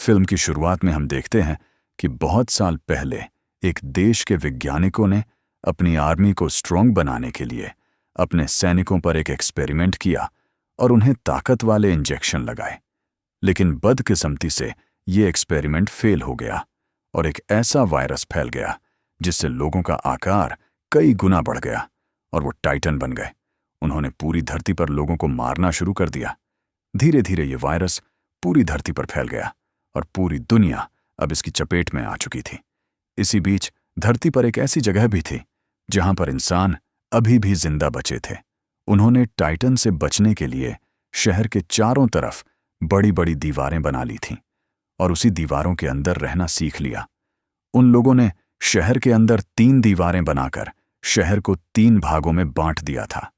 Film की शुरुआत में हम देखते हैं कि बहुत साल पहले एक देश के वैज्ञानिकों ने अपनी आर्मी को स्ट्रॉन्ग बनाने के लिए अपने सैनिकों पर एक एक्सपेरिमेंट किया और उन्हें ताकत वाले इंजेक्शन लगाए। लेकिन बदकिस्मती से ये एक्सपेरिमेंट फेल हो गया और एक ऐसा वायरस फैल गया जिससे लोगों का आकार कई गुना बढ़ गया और वो टाइटन बन गए। उन्होंने पूरी धरती पर लोगों को मारना शुरू कर दिया। धीरे धीरे ये वायरस पूरी धरती पर फैल गया और पूरी दुनिया अब इसकी चपेट में आ चुकी थी। इसी बीच धरती पर एक ऐसी जगह भी थी जहां पर इंसान अभी भी जिंदा बचे थे। उन्होंने टाइटन से बचने के लिए शहर के चारों तरफ बड़ी बड़ी दीवारें बना ली थीं और उसी दीवारों के अंदर रहना सीख लिया। उन लोगों ने शहर के अंदर 3 दीवारें बनाकर शहर को 3 भागों में बांट दिया था।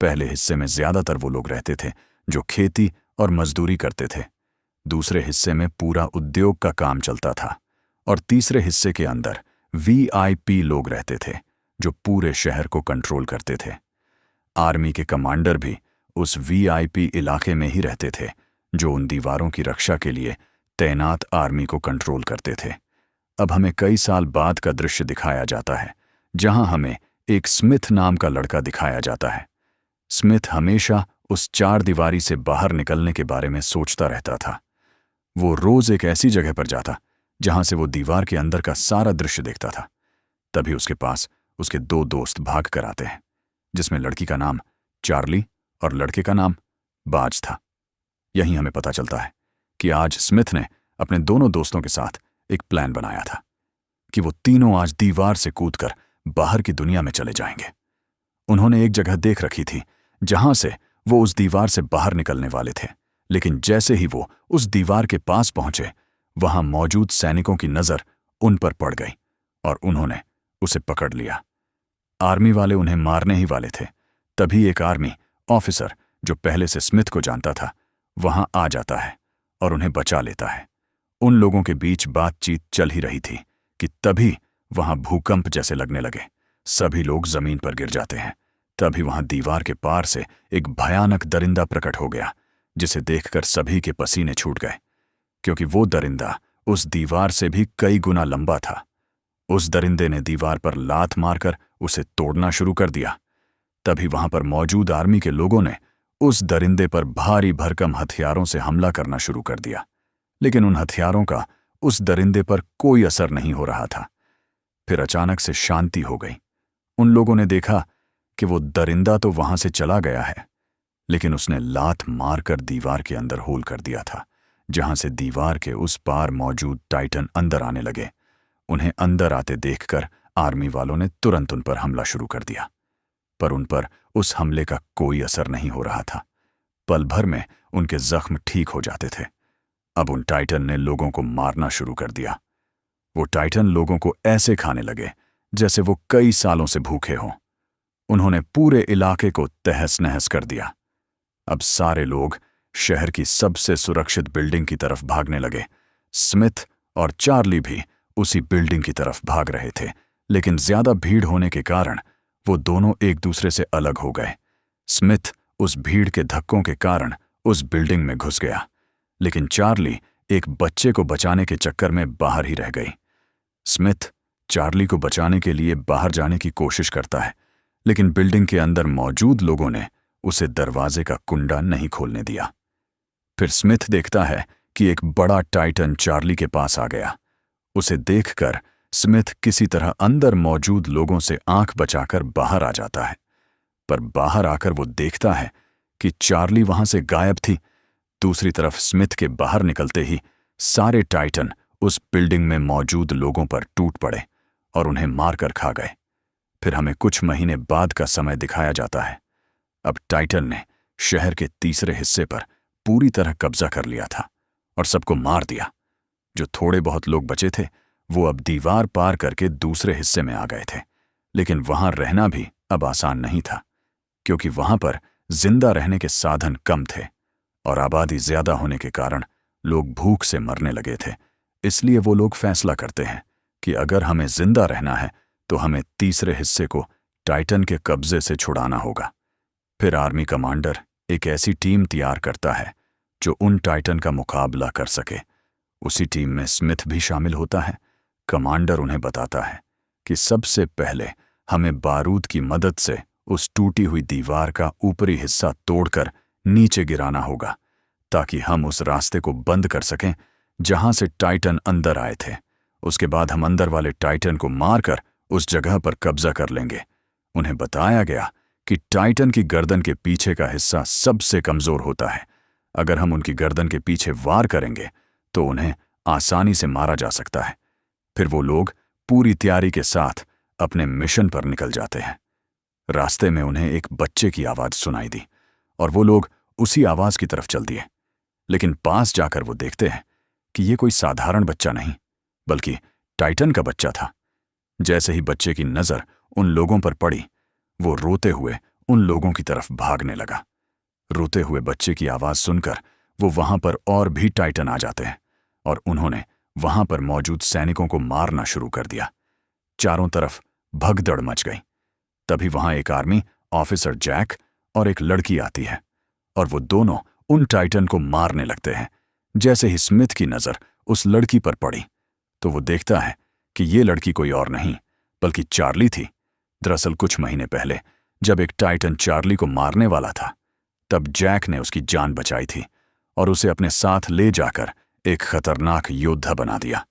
पहले हिस्से में ज्यादातर वो लोग रहते थे जो खेती और मजदूरी करते थे। दूसरे हिस्से में पूरा उद्योग का काम चलता था और तीसरे हिस्से के अंदर वीआईपी लोग रहते थे जो पूरे शहर को कंट्रोल करते थे। आर्मी के कमांडर भी उस वीआईपी इलाके में ही रहते थे जो उन दीवारों की रक्षा के लिए तैनात आर्मी को कंट्रोल करते थे। अब हमें कई साल बाद का दृश्य दिखाया जाता है जहां हमें एक स्मिथ नाम का लड़का दिखाया जाता है। स्मिथ हमेशा उस 4 दीवारी से बाहर निकलने के बारे में सोचता रहता था। वो रोज एक ऐसी जगह पर जाता जहां से वो दीवार के अंदर का सारा दृश्य देखता था। तभी उसके पास उसके 2 दोस्त भाग कर आते हैं, जिसमें लड़की का नाम चार्ली और लड़के का नाम बाज था। यहीं हमें पता चलता है कि आज स्मिथ ने अपने दोनों दोस्तों के साथ एक प्लान बनाया था कि वो तीनों आज दीवार से कूदकर बाहर की दुनिया में चले जाएंगे। उन्होंने एक जगह देख रखी थी जहां से वो उस दीवार से बाहर निकलने वाले थे, लेकिन जैसे ही वो उस दीवार के पास पहुंचे, वहां मौजूद सैनिकों की नजर उन पर पड़ गई और उन्होंने उसे पकड़ लिया। आर्मी वाले उन्हें मारने ही वाले थे। तभी एक आर्मी ऑफिसर जो पहले से स्मिथ को जानता था वहां आ जाता है और उन्हें बचा लेता है। उन लोगों के बीच बातचीत चल ही रही थी कि तभी वहां भूकंप जैसे लगने लगे। सभी लोग जमीन पर गिर जाते हैं। तभी वहां दीवार के पार से एक भयानक दरिंदा प्रकट हो गया, जिसे देखकर सभी के पसीने छूट गए, क्योंकि वो दरिंदा उस दीवार से भी कई गुना लंबा था। उस दरिंदे ने दीवार पर लात मारकर उसे तोड़ना शुरू कर दिया। तभी वहां पर मौजूद आर्मी के लोगों ने उस दरिंदे पर भारी भरकम हथियारों से हमला करना शुरू कर दिया, लेकिन उन हथियारों का उस दरिंदे पर कोई असर नहीं हो रहा था। फिर अचानक से शांति हो गई। उन लोगों ने देखा कि वो दरिंदा तो वहां से चला गया है, लेकिन उसने लात मारकर दीवार के अंदर होल कर दिया था, जहां से दीवार के उस पार मौजूद टाइटन अंदर आने लगे। उन्हें अंदर आते देखकर आर्मी वालों ने तुरंत उन पर हमला शुरू कर दिया, पर उन पर उस हमले का कोई असर नहीं हो रहा था। पल भर में उनके जख्म ठीक हो जाते थे। अब उन टाइटन ने लोगों को मारना शुरू कर दिया। वो टाइटन लोगों को ऐसे खाने लगे जैसे वो कई सालों से भूखे हों। उन्होंने पूरे इलाके को तहस नहस कर दिया। अब सारे लोग शहर की सबसे सुरक्षित बिल्डिंग की तरफ भागने लगे। स्मिथ और चार्ली भी उसी बिल्डिंग की तरफ भाग रहे थे, लेकिन ज्यादा भीड़ होने के कारण वो दोनों एक दूसरे से अलग हो गए। स्मिथ उस भीड़ के धक्कों के कारण उस बिल्डिंग में घुस गया, लेकिन चार्ली एक बच्चे को बचाने के चक्कर में बाहर ही रह गई। स्मिथ चार्ली को बचाने के लिए बाहर जाने की कोशिश करता है, लेकिन बिल्डिंग के अंदर मौजूद लोगों ने उसे दरवाजे का कुंडा नहीं खोलने दिया। फिर स्मिथ देखता है कि एक बड़ा टाइटन चार्ली के पास आ गया। उसे देखकर स्मिथ किसी तरह अंदर मौजूद लोगों से आंख बचाकर बाहर आ जाता है, पर बाहर आकर वो देखता है कि चार्ली वहां से गायब थी। दूसरी तरफ स्मिथ के बाहर निकलते ही सारे टाइटन उस बिल्डिंग में मौजूद लोगों पर टूट पड़े और उन्हें मारकर खा गए। फिर हमें कुछ महीने बाद का समय दिखाया जाता है। अब टाइटन ने शहर के तीसरे हिस्से पर पूरी तरह कब्जा कर लिया था और सबको मार दिया। जो थोड़े बहुत लोग बचे थे वो अब दीवार पार करके दूसरे हिस्से में आ गए थे, लेकिन वहां रहना भी अब आसान नहीं था, क्योंकि वहां पर जिंदा रहने के साधन कम थे और आबादी ज्यादा होने के कारण लोग भूख से मरने लगे थे। इसलिए वो लोग फैसला करते हैं कि अगर हमें जिंदा रहना है तो हमें तीसरे हिस्से को टाइटन के कब्जे से छुड़ाना होगा। फिर आर्मी कमांडर एक ऐसी टीम तैयार करता है जो उन टाइटन का मुकाबला कर सके। उसी टीम में स्मिथ भी शामिल होता है। कमांडर उन्हें बताता है कि सबसे पहले हमें बारूद की मदद से उस टूटी हुई दीवार का ऊपरी हिस्सा तोड़कर नीचे गिराना होगा, ताकि हम उस रास्ते को बंद कर सकें जहां से टाइटन अंदर आए थे। उसके बाद हम अंदर वाले टाइटन को मारकर उस जगह पर कब्जा कर लेंगे। उन्हें बताया गया कि टाइटन की गर्दन के पीछे का हिस्सा सबसे कमजोर होता है। अगर हम उनकी गर्दन के पीछे वार करेंगे तो उन्हें आसानी से मारा जा सकता है। फिर वो लोग पूरी तैयारी के साथ अपने मिशन पर निकल जाते हैं। रास्ते में उन्हें एक बच्चे की आवाज सुनाई दी और वो लोग उसी आवाज की तरफ चल दिए। लेकिन पास जाकर वो देखते हैं कि ये कोई साधारण बच्चा नहीं, बल्कि टाइटन का बच्चा था। जैसे ही बच्चे की नजर उन लोगों पर पड़ी, वो रोते हुए उन लोगों की तरफ भागने लगा। रोते हुए बच्चे की आवाज सुनकर वो वहां पर और भी टाइटन आ जाते हैं और उन्होंने वहां पर मौजूद सैनिकों को मारना शुरू कर दिया। चारों तरफ भगदड़ मच गई। तभी वहां एक आर्मी ऑफिसर जैक और एक लड़की आती है और वो दोनों उन टाइटन को मारने लगते हैं। जैसे ही स्मिथ की नजर उस लड़की पर पड़ी तो वो देखता है कि ये लड़की कोई और नहीं बल्कि चार्ली थी। दरअसल कुछ महीने पहले जब एक टाइटन चार्ली को मारने वाला था, तब जैक ने उसकी जान बचाई थी और उसे अपने साथ ले जाकर एक खतरनाक योद्धा बना दिया।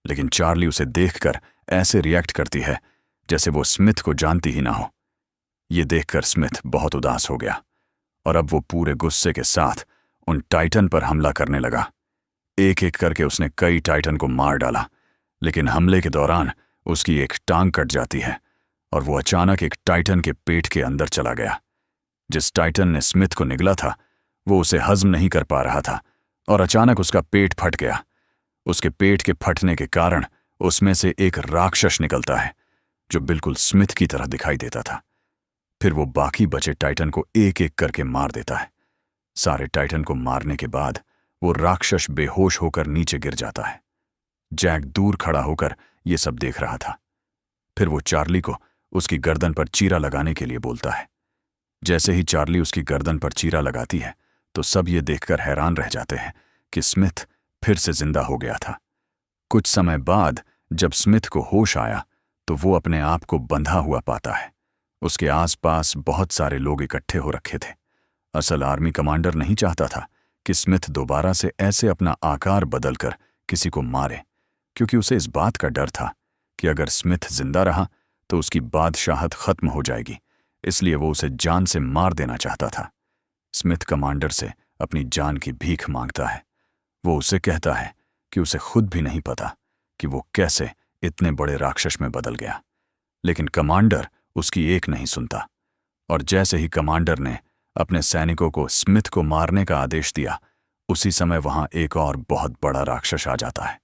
लेकिन चार्ली उसे देखकर ऐसे रिएक्ट करती है जैसे वो स्मिथ को जानती ही ना हो। ये देखकर स्मिथ बहुत उदास हो गया और अब वो पूरे गुस्से के साथ उन टाइटन पर हमला करने लगा। एक एक करके उसने कई टाइटन को मार डाला, लेकिन हमले के दौरान उसकी एक टांग कट जाती है और वो अचानक एक टाइटन के पेट के अंदर चला गया। जिस टाइटन ने स्मिथ को निगला था वो उसे हजम नहीं कर पा रहा था और अचानक उसका पेट फट गया। उसके पेट के फटने के कारण उसमें से एक राक्षस निकलता है जो बिल्कुल स्मिथ की तरह दिखाई देता था। फिर वो बाकी बचे टाइटन को एक एक करके मार देता है। सारे टाइटन को मारने के बाद वो राक्षस बेहोश होकर नीचे गिर जाता है। जैक दूर खड़ा होकर ये सब देख रहा था। फिर वो चार्ली को उसकी गर्दन पर चीरा लगाने के लिए बोलता है। जैसे ही चार्ली उसकी गर्दन पर चीरा लगाती है तो सब ये देखकर हैरान रह जाते हैं कि स्मिथ फिर से जिंदा हो गया था। कुछ समय बाद जब स्मिथ को होश आया तो वो अपने आप को बंधा हुआ पाता है। उसके आसपास बहुत सारे लोग इकट्ठे हो रखे थे। असल आर्मी कमांडर नहीं चाहता था कि स्मिथ दोबारा से ऐसे अपना आकार बदलकर किसी को मारे, क्योंकि उसे इस बात का डर था कि अगर स्मिथ जिंदा रहा तो उसकी बादशाहत खत्म हो जाएगी। इसलिए वो उसे जान से मार देना चाहता था। स्मिथ कमांडर से अपनी जान की भीख मांगता है। वो उसे कहता है कि उसे खुद भी नहीं पता कि वो कैसे इतने बड़े राक्षस में बदल गया, लेकिन कमांडर उसकी एक नहीं सुनता। और जैसे ही कमांडर ने अपने सैनिकों को स्मिथ को मारने का आदेश दिया, उसी समय वहां एक और बहुत बड़ा राक्षस आ जाता है।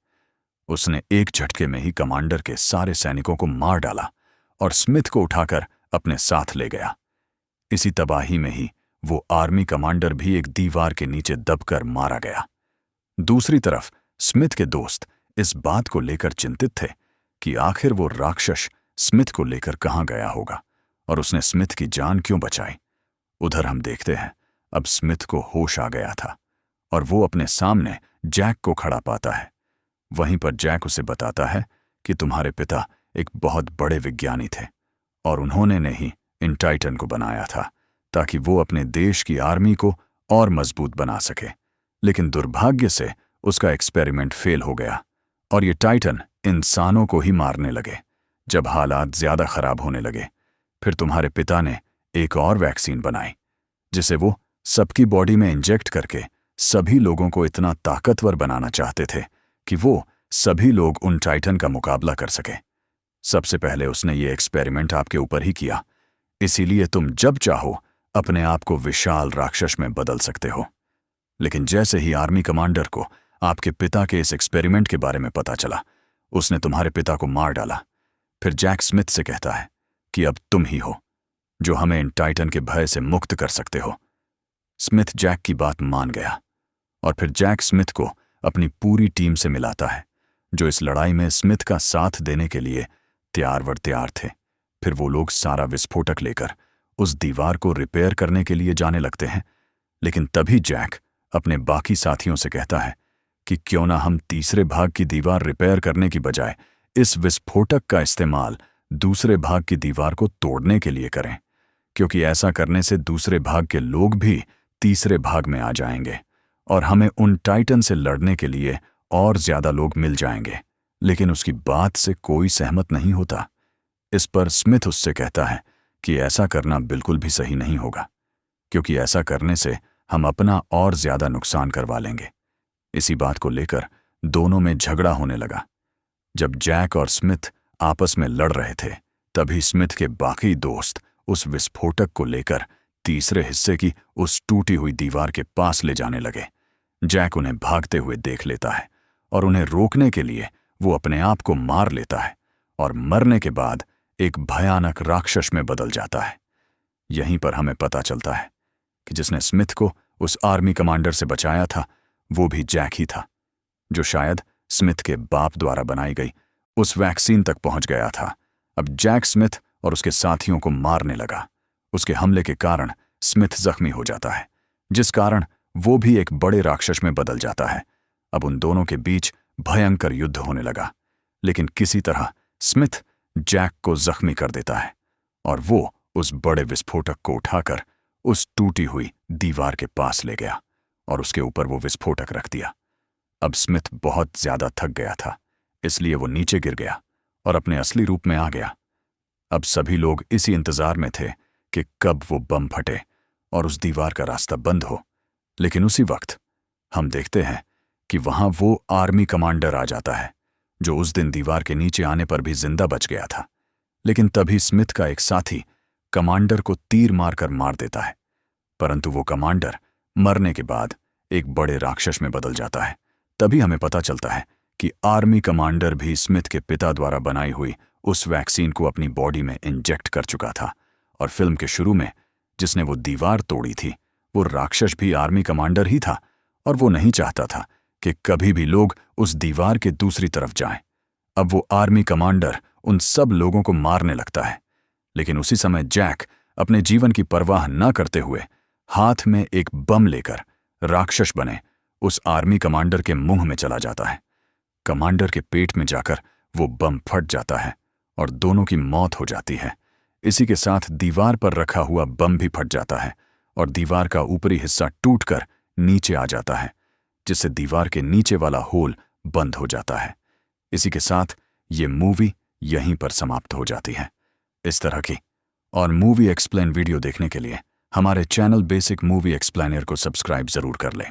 उसने एक झटके में ही कमांडर के सारे सैनिकों को मार डाला और स्मिथ को उठाकर अपने साथ ले गया। इसी तबाही में ही वो आर्मी कमांडर भी एक दीवार के नीचे दबकर मारा गया। दूसरी तरफ स्मिथ के दोस्त इस बात को लेकर चिंतित थे कि आखिर वो राक्षस स्मिथ को लेकर कहां गया होगा और उसने स्मिथ की जान क्यों बचाई। उधर हम देखते हैं अब स्मिथ को होश आ गया था और वो अपने सामने जैक को खड़ा पाता है। वहीं पर जैक उसे बताता है कि तुम्हारे पिता एक बहुत बड़े विज्ञानी थे और उन्होंने ने ही इन टाइटन को बनाया था ताकि वो अपने देश की आर्मी को और मजबूत बना सके। लेकिन दुर्भाग्य से उसका एक्सपेरिमेंट फेल हो गया और ये टाइटन इंसानों को ही मारने लगे। जब हालात ज्यादा खराब होने लगे, फिर तुम्हारे पिता ने एक और वैक्सीन बनाई जिसे वो सबकी बॉडी में इंजेक्ट करके सभी लोगों को इतना ताकतवर बनाना चाहते थे कि वो सभी लोग उन टाइटन का मुकाबला कर सके। सबसे पहले उसने ये एक्सपेरिमेंट आपके ऊपर ही किया, इसीलिए तुम जब चाहो अपने आप को विशाल राक्षस में बदल सकते हो। लेकिन जैसे ही आर्मी कमांडर को आपके पिता के इस एक्सपेरिमेंट के बारे में पता चला, उसने तुम्हारे पिता को मार डाला। फिर जैक स्मिथ से कहता है कि अब तुम ही हो जो हमें इन टाइटन के भय से मुक्त कर सकते हो। स्मिथ जैक की बात मान गया और फिर जैक स्मिथ को अपनी पूरी टीम से मिलाता है जो इस लड़ाई में स्मिथ का साथ देने के लिए तैयार थे। फिर वो लोग सारा विस्फोटक लेकर उस दीवार को रिपेयर करने के लिए जाने लगते हैं। लेकिन तभी जैक अपने बाकी साथियों से कहता है कि क्यों ना हम तीसरे भाग की दीवार रिपेयर करने की बजाय इस विस्फोटक का इस्तेमाल दूसरे भाग की दीवार को तोड़ने के लिए करें, क्योंकि ऐसा करने से दूसरे भाग के लोग भी तीसरे भाग में आ जाएंगे और हमें उन टाइटन से लड़ने के लिए और ज्यादा लोग मिल जाएंगे। लेकिन उसकी बात से कोई सहमत नहीं होता। इस पर स्मिथ उससे कहता है कि ऐसा करना बिल्कुल भी सही नहीं होगा, क्योंकि ऐसा करने से हम अपना और ज्यादा नुकसान करवा लेंगे। इसी बात को लेकर दोनों में झगड़ा होने लगा। जब जैक और स्मिथ आपस में लड़ रहे थे, तभी स्मिथ के बाकी दोस्त उस विस्फोटक को लेकर तीसरे हिस्से की उस टूटी हुई दीवार के पास ले जाने लगे। जैक उन्हें भागते हुए देख लेता है और उन्हें रोकने के लिए वो अपने आप को मार लेता है और मरने के बाद एक भयानक राक्षस में बदल जाता है। यहीं पर हमें पता चलता है कि जिसने स्मिथ को उस आर्मी कमांडर से बचाया था वो भी जैक ही था, जो शायद स्मिथ के बाप द्वारा बनाई गई उस वैक्सीन तक पहुंच गया था। अब जैक स्मिथ और उसके साथियों को मारने लगा। उसके हमले के कारण स्मिथ जख्मी हो जाता है, जिस कारण वो भी एक बड़े राक्षस में बदल जाता है। अब उन दोनों के बीच भयंकर युद्ध होने लगा, लेकिन किसी तरह स्मिथ जैक को जख्मी कर देता है और वो उस बड़े विस्फोटक को उठाकर उस टूटी हुई दीवार के पास ले गया और उसके ऊपर वो विस्फोटक रख दिया। अब स्मिथ बहुत ज्यादा थक गया था, इसलिए वो नीचे गिर गया और अपने असली रूप में आ गया। अब सभी लोग इसी इंतजार में थे कि कब वो बम फटे और उस दीवार का रास्ता बंद हो। लेकिन उसी वक्त हम देखते हैं कि वहां वो आर्मी कमांडर आ जाता है, जो उस दिन दीवार के नीचे आने पर भी जिंदा बच गया था। लेकिन तभी स्मिथ का एक साथी कमांडर को तीर मारकर मार देता है, परंतु वो कमांडर मरने के बाद एक बड़े राक्षस में बदल जाता है। तभी हमें पता चलता है कि आर्मी कमांडर भी स्मिथ के पिता द्वारा बनाई हुई उस वैक्सीन को अपनी बॉडी में इंजेक्ट कर चुका था और फिल्म के शुरू में जिसने वो दीवार तोड़ी थी वो राक्षस भी आर्मी कमांडर ही था और वो नहीं चाहता था कि कभी भी लोग उस दीवार के दूसरी तरफ जाएं। अब वो आर्मी कमांडर उन सब लोगों को मारने लगता है, लेकिन उसी समय जैक अपने जीवन की परवाह न करते हुए हाथ में एक बम लेकर राक्षस बने उस आर्मी कमांडर के मुंह में चला जाता है। कमांडर के पेट में जाकर वो बम फट जाता है और दोनों की मौत हो जाती है। इसी के साथ दीवार पर रखा हुआ बम भी फट जाता है और दीवार का ऊपरी हिस्सा टूटकर नीचे आ जाता है, जिससे दीवार के नीचे वाला होल बंद हो जाता है। इसी के साथ ये मूवी यहीं पर समाप्त हो जाती है। इस तरह की और मूवी एक्सप्लेन वीडियो देखने के लिए हमारे चैनल बेसिक मूवी एक्सप्लेनर को सब्सक्राइब जरूर कर लें।